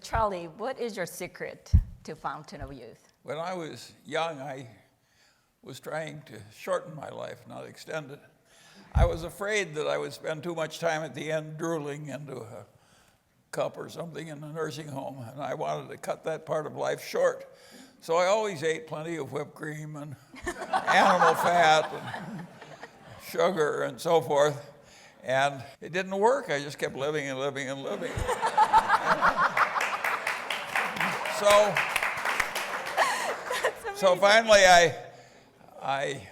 Charlie, what is your secret to Fountain of Youth? When I was young, I was trying to shorten my life, not extend it. I was afraid that I would spend too much time at the end drooling into a cup or something in a nursing home, and I wanted to cut that part of life short. So I always ate plenty of whipped cream and animal fat and sugar and so forth. And it didn't work. I just kept living and living and living. So finally I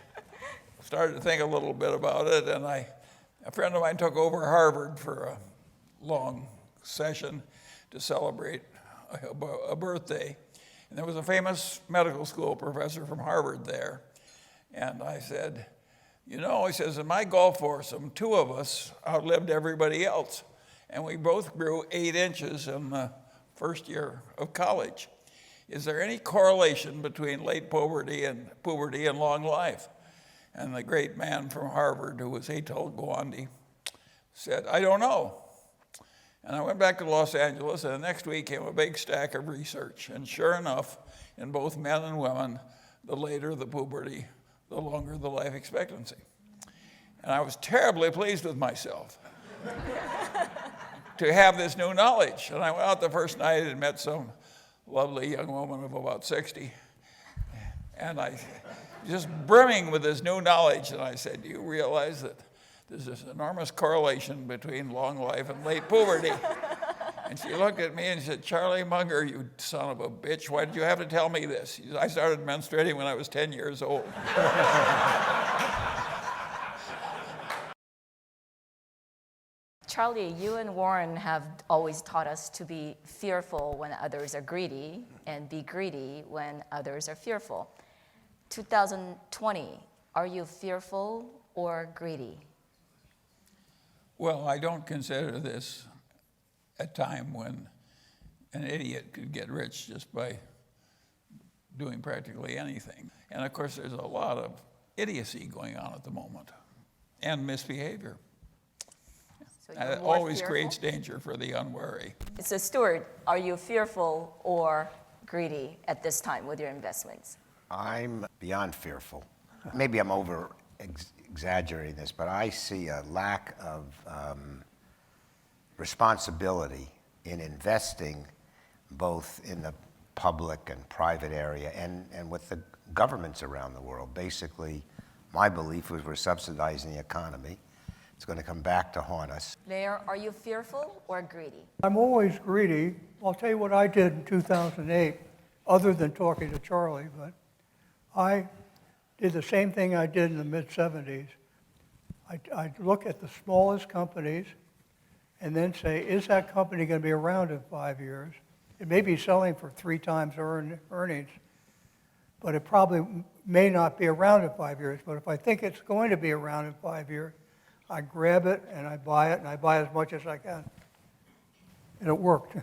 started to think a little bit about it, and a friend of mine took over Harvard for a long session to celebrate a birthday. And there was a famous medical school professor from Harvard there. And I said, you know, he says, in my golf foursome, 2 of us outlived everybody else. And we both grew 8 inches in the first year of college. Is there any correlation between late puberty and long life? And the great man from Harvard, who was Atul Gawande, said, I don't know. And I went back to Los Angeles, and the next week came a big stack of research. And sure enough, in both men and women, the later the puberty, the longer the life expectancy. And I was terribly pleased with myself to have this new knowledge. And I went out the first night and met some lovely young woman of about 60. And I just brimming with this new knowledge. And I said, do you realize that there's this enormous correlation between long life and late puberty? And she looked at me and said, Charlie Munger, you son of a bitch, why did you have to tell me this? I started menstruating when I was 10 years old. Charlie, you and Warren have always taught us to be fearful when others are greedy and be greedy when others are fearful. 2020, are you fearful or greedy? Well, I don't consider this a time when an idiot could get rich just by doing practically anything. And of course, there's a lot of idiocy going on at the moment and misbehavior. So And it always creates danger for the unwary. So Stewart, are you fearful or greedy at this time with your investments? I'm beyond fearful. Maybe I'm exaggerating this, but I see a lack of responsibility in investing both in the public and private area and with the governments around the world. Basically, my belief was we're subsidizing the economy. It's going to come back to haunt us. Mayor, are you fearful or greedy? I'm always greedy. I'll tell you what I did in 2008, other than talking to Charlie, but I did the same thing I did in the mid-'70s. I'd look at the smallest companies and then say, is that company going to be around in 5 years? It may be selling for 3 times earnings, but it probably may not be around in 5 years. But if I think it's going to be around in 5 years, I grab it and I buy it, and I buy as much as I can. And it worked.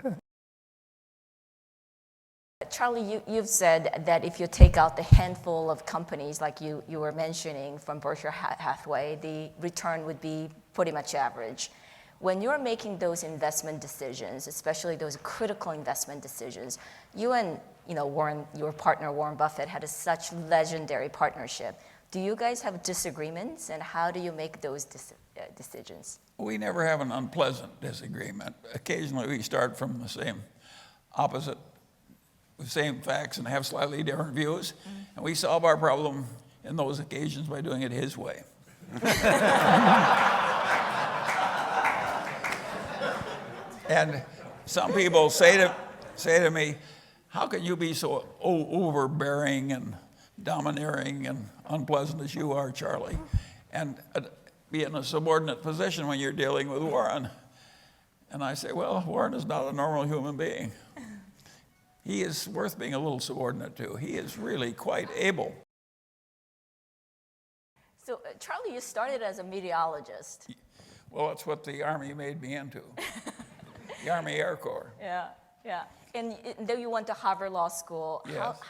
Charlie, you've said that if you take out the handful of companies like you were mentioning from Berkshire Hathaway, the return would be pretty much average. When you're making those investment decisions, especially those critical investment decisions, you and Warren, your partner Warren Buffett, had such legendary partnership. Do you guys have disagreements, and how do you make those decisions? We never have an unpleasant disagreement. Occasionally we start from the same facts and have slightly different views, and we solve our problem in those occasions by doing it his way. And some people say to me, how can you be so overbearing and domineering and unpleasant as you are, Charlie, and be in a subordinate position when you're dealing with Warren? And I say, well, Warren is not a normal human being. He is worth being a little subordinate to. He is really quite able. So, Charlie, you started as a meteorologist. Well, that's what the Army made me into. The Army Air Corps. Yeah. And then you went to Harvard Law School. Yes.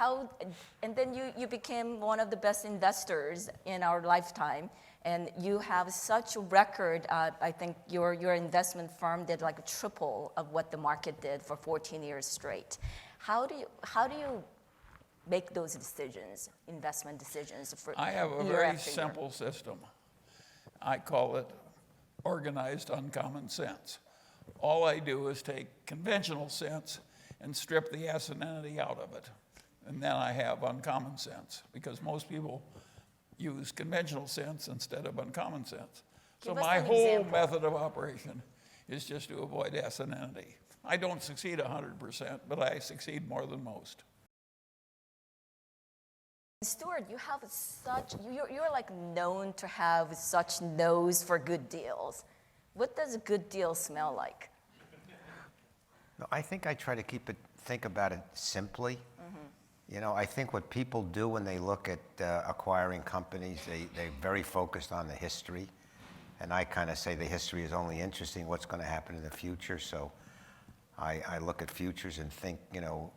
And then you became one of the best investors in our lifetime. And you have such a record. I think your investment firm did like a triple of what the market did for 14 years straight. How do you make those decisions, investment decisions? I have a very simple system. I call it organized uncommon sense. All I do is take conventional sense and strip the S and entity out of it. And then I have uncommon sense, because most people use conventional sense instead of uncommon sense. So my whole method of operation is just to avoid S and entity. I don't succeed 100%, but I succeed more than most. Stewart, you have you're like known to have such nose for good deals. What does a good deal smell like? No, I think I try to think about it simply. You know, I think what people do when they look at acquiring companies, they're very focused on the history. And I kind of say the history is only interesting what's going to happen in the future. So I look at futures and think, you know,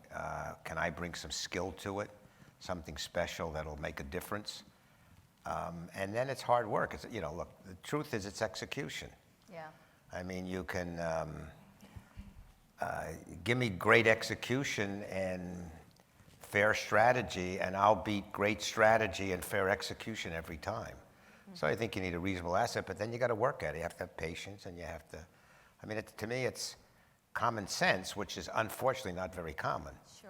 can I bring some skill to it? Something special that'll make a difference. And then it's hard work. It's, you know, look, the truth is it's execution. Yeah. I mean, you can give me great execution and fair strategy, and I'll beat great strategy and fair execution every time. So I think you need a reasonable asset, but then you got to work at it. You have to have patience, and you have to, I mean, to me, it's common sense, which is unfortunately not very common. Sure.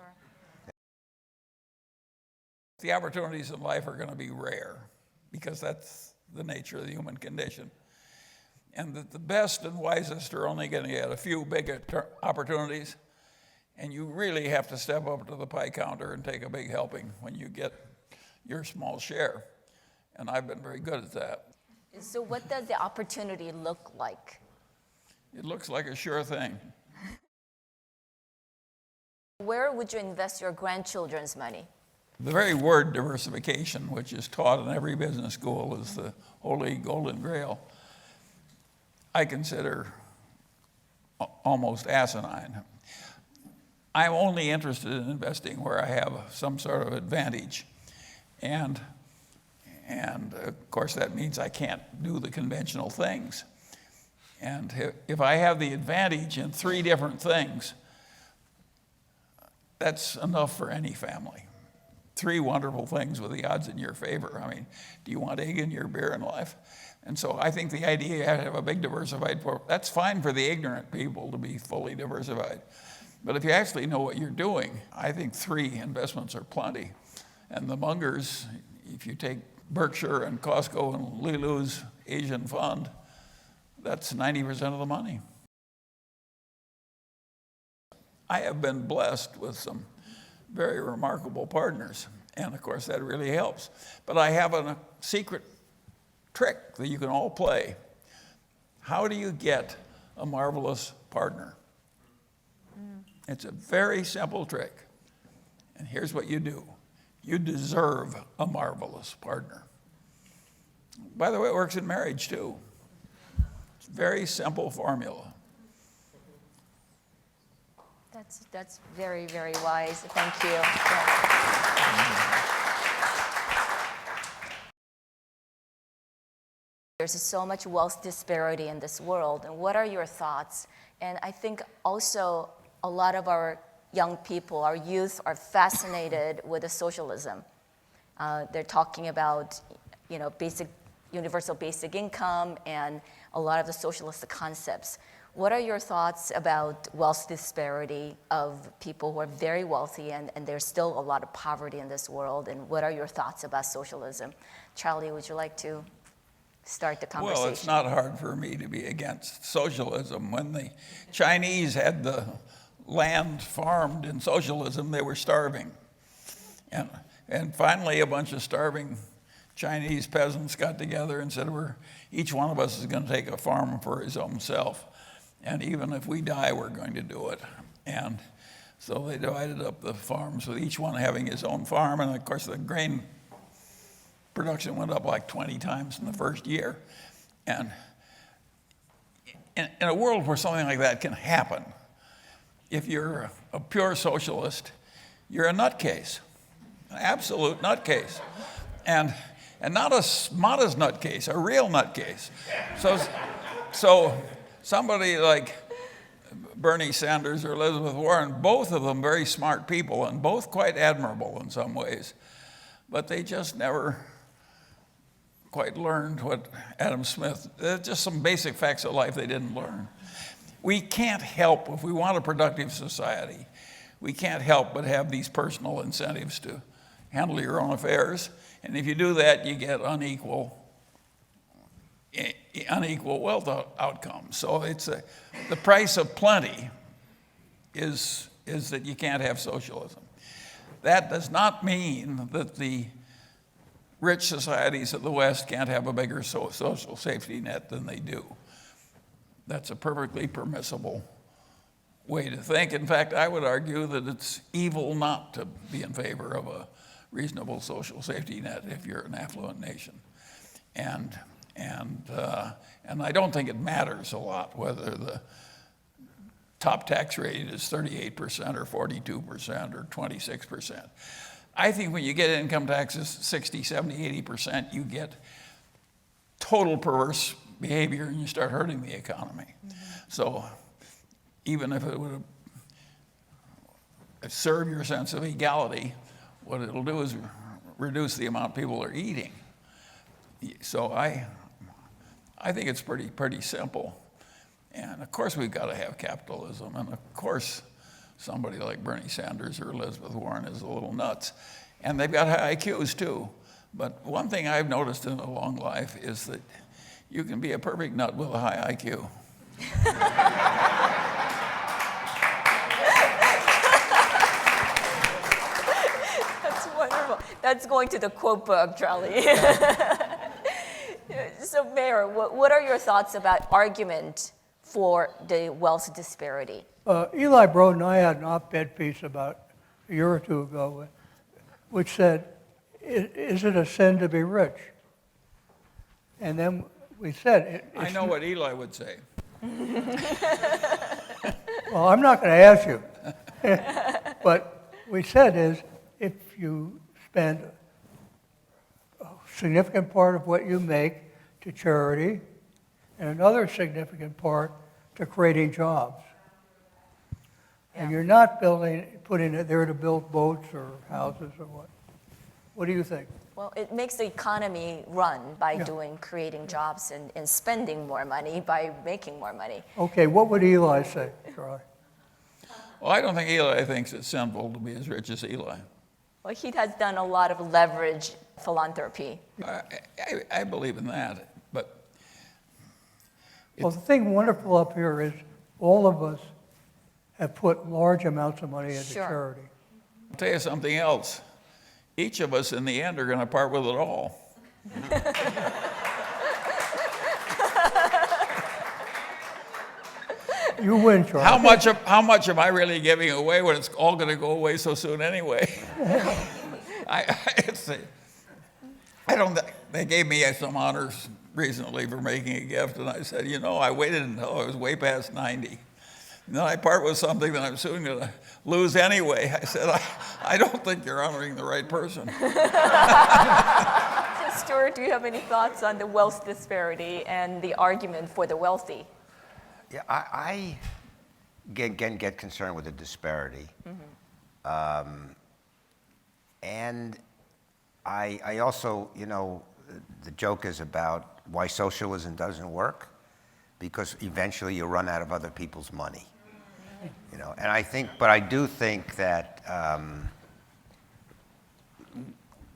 The opportunities in life are going to be rare, because that's the nature of the human condition. And that the best and wisest are only going to get a few big opportunities, and you really have to step up to the pie counter and take a big helping when you get your small share. And I've been very good at that. So what does the opportunity look like? It looks like a sure thing. Where would you invest your grandchildren's money? The very word diversification, which is taught in every business school, is the holy golden grail. I consider almost asinine. I'm only interested in investing where I have some sort of advantage. And of course, that means I can't do the conventional things. And if I have the advantage in 3 different things, that's enough for any family. 3 wonderful things with the odds in your favor. I mean, do you want egg in your beer in life? And so I think the idea you have to have a big diversified portfolio, that's fine for the ignorant people to be fully diversified. But if you actually know what you're doing, I think 3 investments are plenty. And the Mungers, if you take Berkshire and Costco and Lulu's Asian fund, that's 90% of the money. I have been blessed with some very remarkable partners, and of course that really helps. But I have a secret trick that you can all play. How do you get a marvelous partner? It's a very simple trick. And here's what you do. You deserve a marvelous partner. By the way, it works in marriage too. It's a very simple formula. That's very, very wise. Thank you. There's so much wealth disparity in this world, and what are your thoughts? And I think also a lot of our young people, our youth, are fascinated with the socialism. They're talking about, you know, universal basic income and a lot of the socialist concepts. What are your thoughts about wealth disparity of people who are very wealthy and there's still a lot of poverty in this world? And what are your thoughts about socialism? Charlie, would you like to start the conversation? Well, it's not hard for me to be against socialism. When the Chinese had the land farmed in socialism, they were starving. And finally, a bunch of starving Chinese peasants got together and said, each one of us is going to take a farm for his own self. And even if we die, we're going to do it. And so they divided up the farms with each one having his own farm. And of course, the grain production went up like 20 times in the first year. And in a world where something like that can happen, if you're a pure socialist, you're a nutcase, an absolute nutcase. And not a modest nutcase, a real nutcase. So somebody like Bernie Sanders or Elizabeth Warren, both of them very smart people and both quite admirable in some ways, but they just never quite learned what Adam Smith, just some basic facts of life they didn't learn. We can't help, if we want a productive society, we can't help but have these personal incentives to handle your own affairs. And if you do that, you get unequal wealth outcomes. So the price of plenty is that you can't have socialism. That does not mean that the rich societies of the West can't have a bigger social safety net than they do. That's a perfectly permissible way to think. In fact, I would argue that it's evil not to be in favor of a reasonable social safety net if you're an affluent nation. And I don't think it matters a lot whether the top tax rate is 38% or 42% or 26%. I think when you get income taxes 60, 70, 80%, you get total perverse behavior and you start hurting the economy. Mm-hmm. So even if it would serve your sense of equality, what it'll do is reduce the amount people are eating. So I think it's pretty simple. And of course we've got to have capitalism. And of course somebody like Bernie Sanders or Elizabeth Warren is a little nuts. And they've got high IQs too. But one thing I've noticed in a long life is that you can be a perfect nut with a high IQ. That's wonderful. That's going to the quote book, Charlie. So, Mayor, what are your thoughts about argument for the wealth disparity? Eli Broad and I had an op-ed piece about a year or two ago, which said, is it a sin to be rich? And then we said... I know what Eli would say. Well, I'm not going to ask you. But we said is, if you spend a significant part of what you make to charity and another significant part to creating jobs, and you're not putting it there to build boats or houses or what. What do you think? Well, it makes the economy run by creating jobs and spending more money by making more money. Okay, what would Eli say, Charlie? Well, I don't think Eli thinks it's sinful to be as rich as Eli. Well, he has done a lot of leverage philanthropy. I believe in that, but... Well, the thing wonderful up here is all of us have put large amounts of money into charity. I'll tell you something else. Each of us in the end are going to part with it all. You win, Charlie. How much am I really giving away when it's all going to go away so soon anyway? They gave me some honors recently for making a gift, and I said, I waited until I was way past 90. And then I part with something that I'm soon going to lose anyway. I said, I don't think you're honoring the right person. Stewart, do you have any thoughts on the wealth disparity and the argument for the wealthy? Yeah, I again get concerned with the disparity. Mm-hmm. And I also, the joke is about why socialism doesn't work, because eventually you run out of other people's money. And I do think that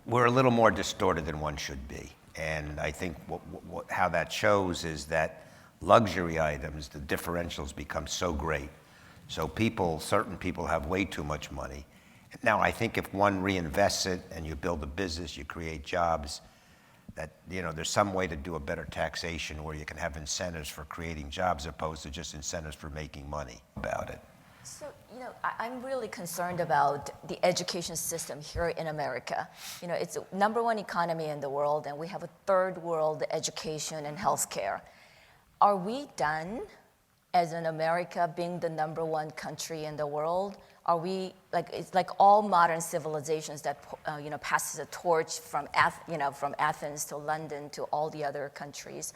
we're a little more distorted than one should be. And I think how that shows is that luxury items, the differentials become so great. So certain people have way too much money. Now, I think if one reinvests it and you build a business, you create jobs, that there's some way to do a better taxation where you can have incentives for creating jobs opposed to just incentives for making money about it. So, I'm really concerned about the education system here in America. It's the #1 economy in the world, and we have a third world education and healthcare. Are we done as an America being the #1 country in the world, are we, like, it's like all modern civilizations that, passes a torch from Athens to London to all the other countries.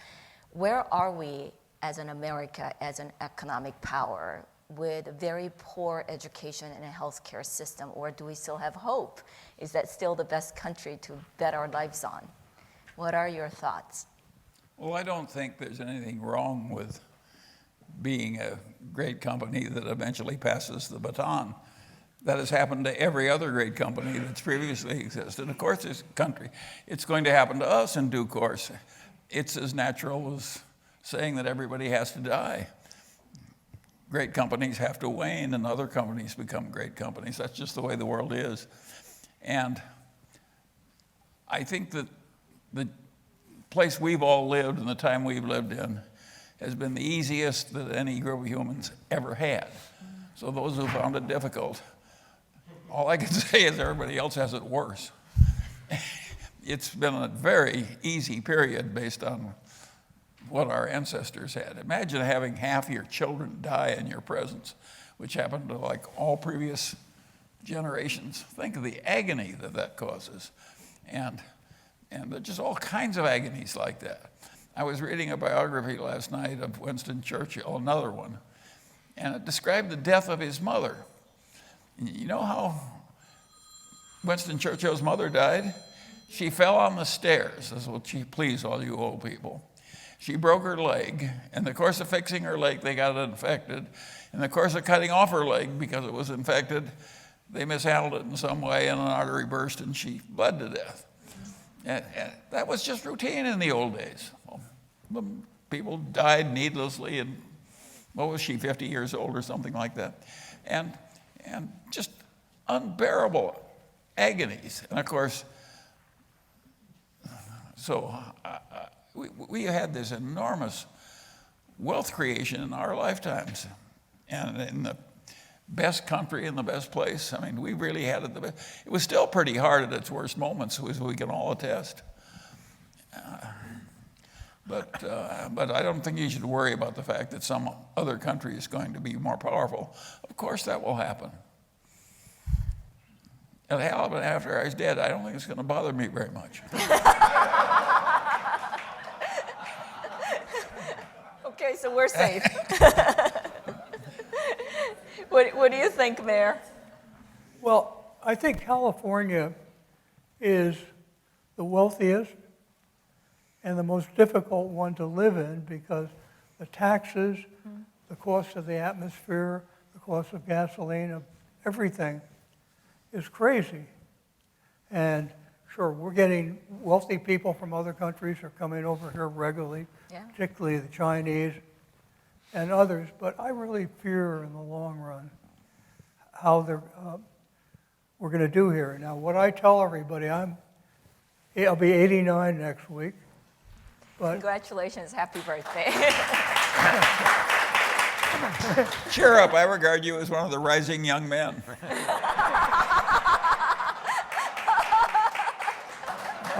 Where are we as an America, as an economic power, with very poor education and a healthcare system, or do we still have hope? Is that still the best country to bet our lives on? What are your thoughts? Well, I don't think there's anything wrong with being a great company that eventually passes the baton. That has happened to every other great company that's previously existed. Of course, this country, it's going to happen to us in due course. It's as natural as saying that everybody has to die. Great companies have to wane and other companies become great companies. That's just the way the world is. And I think that the place we've all lived and the time we've lived in has been the easiest that any group of humans ever had. So those who found it difficult, all I can say is everybody else has it worse. It's been a very easy period based on what our ancestors had. Imagine having half your children die in your presence, which happened to like all previous generations. Think of the agony that that causes. And there's just all kinds of agonies like that. I was reading a biography last night of Winston Churchill, another one, and it described the death of his mother. You know how Winston Churchill's mother died? She fell on the stairs. This will please all you old people. She broke her leg. In the course of fixing her leg, they got it infected. In the course of cutting off her leg, because it was infected, they mishandled it in some way, and an artery burst, and she bled to death. And that was just routine in the old days. People died needlessly, and what was she, 50 years old or something like that? And just unbearable agonies. And of course, so we had this enormous wealth creation in our lifetimes, and in the best country in the best place. I mean, we really had it the best. It was still pretty hard at its worst moments, as we can all attest. But I don't think you should worry about the fact that some other country is going to be more powerful. Of course that will happen. And hell, but after I was dead, I don't think it's going to bother me very much. Okay, so we're safe. What do you think, Mayor? Well, I think California is the wealthiest and the most difficult one to live in because the taxes, the cost of the atmosphere, the cost of gasoline, of everything is crazy. And sure, we're getting wealthy people from other countries are coming over here regularly, particularly the Chinese and others, but I really fear in the long run how we're going to do here. Now, what I tell everybody, I'll be 89 next week. But congratulations, happy birthday. Cheer up, I regard you as one of the rising young men.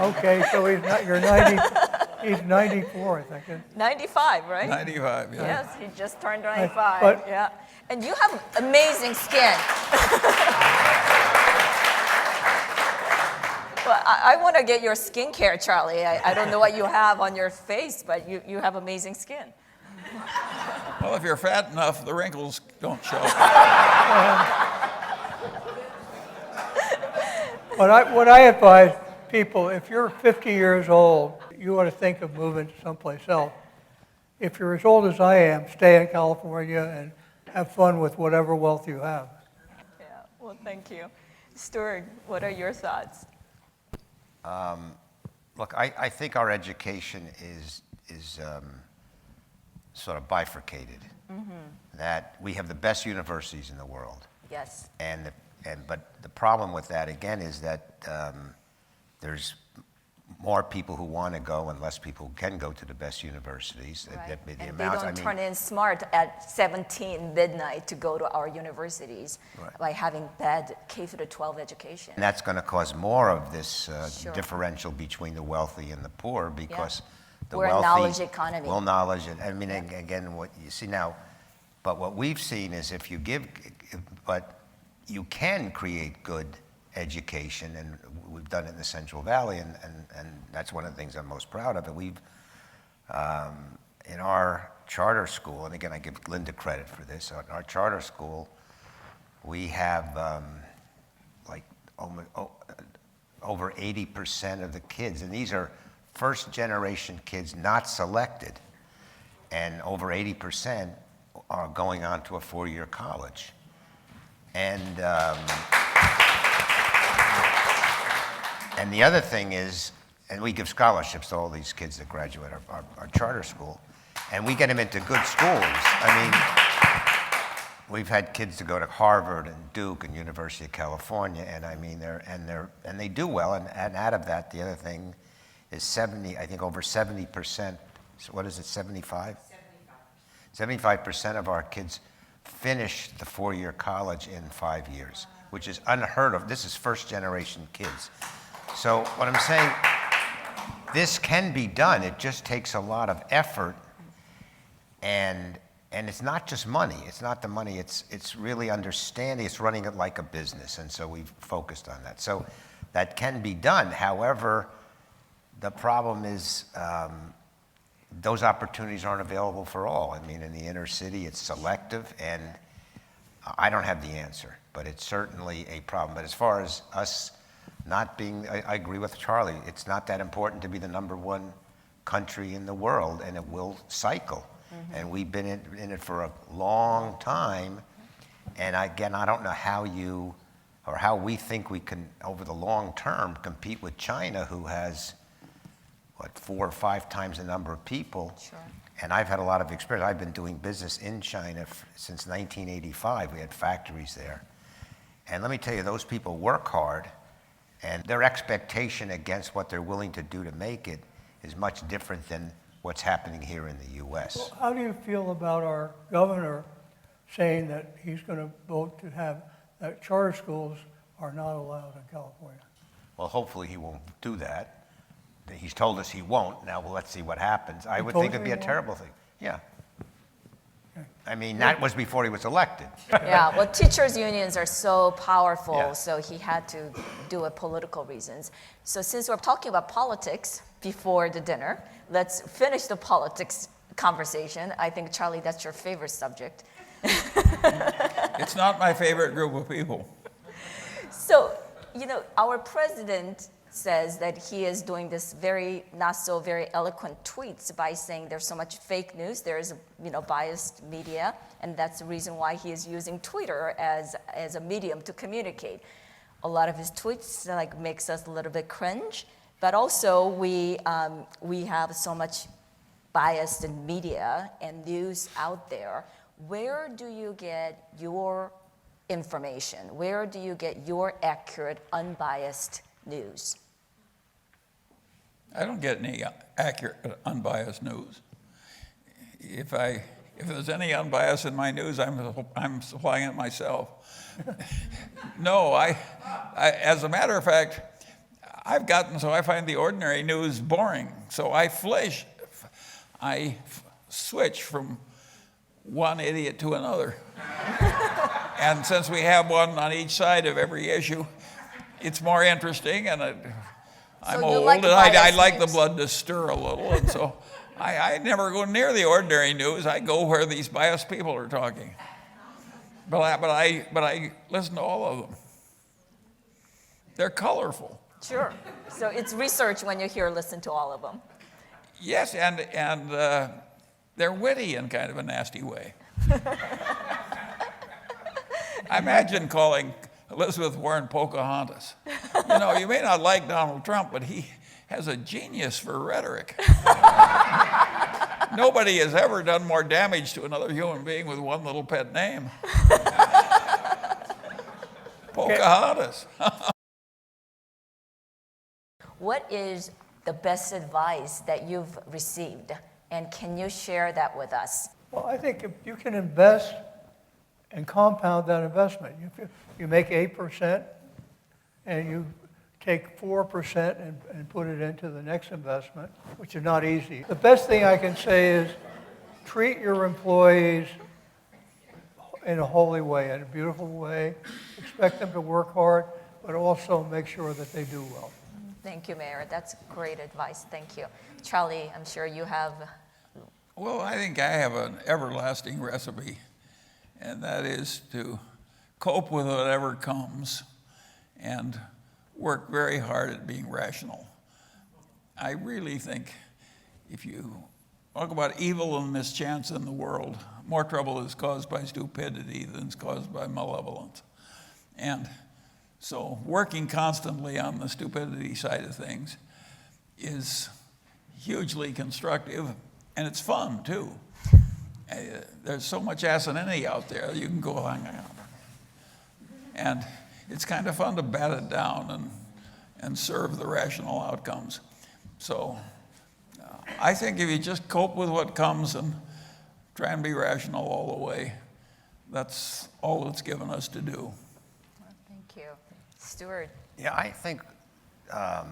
Okay, so you're 90. He's 94, I think. 95, right? 95, yeah. Yes, he just turned 95. Yeah, and you have amazing skin. Well, I want to get your skincare, Charlie. I don't know what you have on your face, but you have amazing skin. Well, if you're fat enough, the wrinkles don't show. What I advise people, if you're 50 years old, you ought to think of moving someplace else. If you're as old as I am, stay in California and have fun with whatever wealth you have. Yeah, well, thank you. Stewart, what are your thoughts? Look, I think our education is sort of bifurcated. That we have the best universities in the world. Yes. But the problem with that again is that there's more people who want to go and less people who can go to the best universities. Right. And they don't turn in smart at 17 midnight to go to our universities by having bad K through 12 education. And that's going to cause more of this differential between the wealthy and the poor because the we're wealthy... a knowledge economy. Well, knowledge, and I mean, again, what you see now, But what we've seen is if you give, but you can create good education, and we've done it in the Central Valley, and that's one of the things I'm most proud of. And we've, in our charter school, and again, I give Linda credit for this, in our charter school, we have like over 80% of the kids, and these are first generation kids not selected, and over 80% are going on to a 4-year college. And the other thing is, and we give scholarships to all these kids that graduate our charter school, and we get them into good schools. I mean, we've had kids to go to Harvard and Duke and University of California, and I mean, they do well. And out of that, the other thing is I think over 70%. So what is it? 75? 75% of our kids finish the 4-year college in 5 years, which is unheard of. This is first generation kids. So what I'm saying, this can be done. It just takes a lot of effort, and it's not just money. It's not the money. It's really understanding. It's running it like a business, and so we've focused on that. So that can be done. However, the problem is those opportunities aren't available for all. I mean, in the inner city, it's selective, and I don't have the answer, but it's certainly a problem. But as far as us not being, I agree with Charlie, it's not that important to be the #1 country in the world, and it will cycle. Mm-hmm. And we've been in it for a long time, and again, I don't know how we think we can, over the long term, compete with China, who has 4 or 5 times the number of people. Sure. And I've had a lot of experience. I've been doing business in China since 1985. We had factories there. And let me tell you, those people work hard, and their expectation against what they're willing to do to make it is much different than what's happening here in the U.S. Well, how do you feel about our governor saying that he's going to vote to have that charter schools are not allowed in California? Well, hopefully he won't do that. He's told us he won't. Now, let's see what happens. I would think it'd be a terrible thing. Yeah. Okay. I mean, that was before he was elected. Yeah, well, teachers' unions are so powerful, Yeah. so he had to do it political reasons. So since we're talking about politics before the dinner, let's finish the politics conversation. I think, Charlie, that's your favorite subject. It's not my favorite group of people. So, our president says that he is doing this not so very eloquent tweets by saying there's so much fake news, there's biased media, and that's the reason why he is using Twitter as a medium to communicate. A lot of his tweets makes us a little bit cringe, but also we have so much biased in media and news out there. Where do you get your information? Where do you get your accurate, unbiased news? I don't get any accurate, unbiased news. If there's any unbiased in my news, I'm supplying it myself. No, I as a matter of fact, I've gotten so I find the ordinary news boring. So I switch from one idiot to another. And since we have one on each side of every issue, it's more interesting, and I'm old, and I like the blood to stir a little, and so I never go near the ordinary news. I go where these biased people are talking. But I listen to all of them. They're colorful. Sure. So it's research when you listen to all of them. Yes, and they're witty in kind of a nasty way. I imagine calling Elizabeth Warren Pocahontas. You may not like Donald Trump, but he has a genius for rhetoric. Nobody has ever done more damage to another human being with one little pet name. Pocahontas. What is the best advice that you've received, and can you share that with us? Well, I think if you can invest and compound that investment, you make 8% and you take 4% and put it into the next investment, which is not easy. The best thing I can say is treat your employees in a holy way, in a beautiful way. Expect them to work hard, but also make sure that they do well. Thank you, Mayor. That's great advice. Thank you. Charlie, I'm sure you have. Well, I think I have an everlasting recipe, and that is to cope with whatever comes and work very hard at being rational. I really think if you talk about evil and mischance in the world, more trouble is caused by stupidity than is caused by malevolence. And so working constantly on the stupidity side of things is hugely constructive, and it's fun too. There's so much asininity out there, you can go on. And it's kind of fun to bat it down and serve the rational outcomes. So I think if you just cope with what comes and try and be rational all the way, that's all it's given us to do. Thank you. Stewart. Yeah, I think a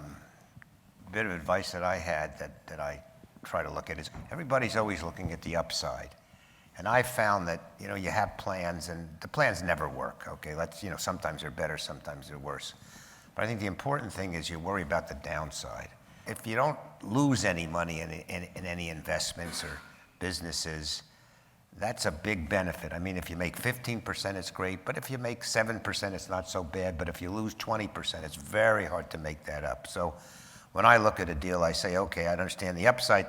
bit of advice that I had that I try to look at is everybody's always looking at the upside. And I found that, you have plans and the plans never work, okay? Sometimes they're better, sometimes they're worse. But I think the important thing is you worry about the downside. If you don't lose any money in any investments or businesses, that's a big benefit. I mean, if you make 15%, it's great, but if you make 7%, it's not so bad. But if you lose 20%, it's very hard to make that up. So when I look at a deal, I say, okay, I understand the upside.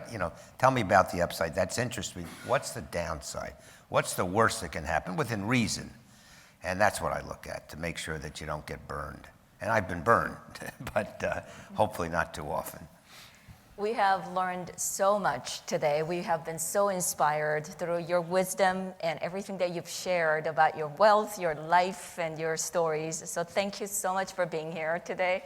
Tell me about the upside. That's interesting. What's the downside? What's the worst that can happen within reason? And that's what I look at to make sure that you don't get burned. And I've been burned, but hopefully not too often. We have learned so much today. We have been so inspired through your wisdom and everything that you've shared about your wealth, your life, and your stories. So thank you so much for being here today.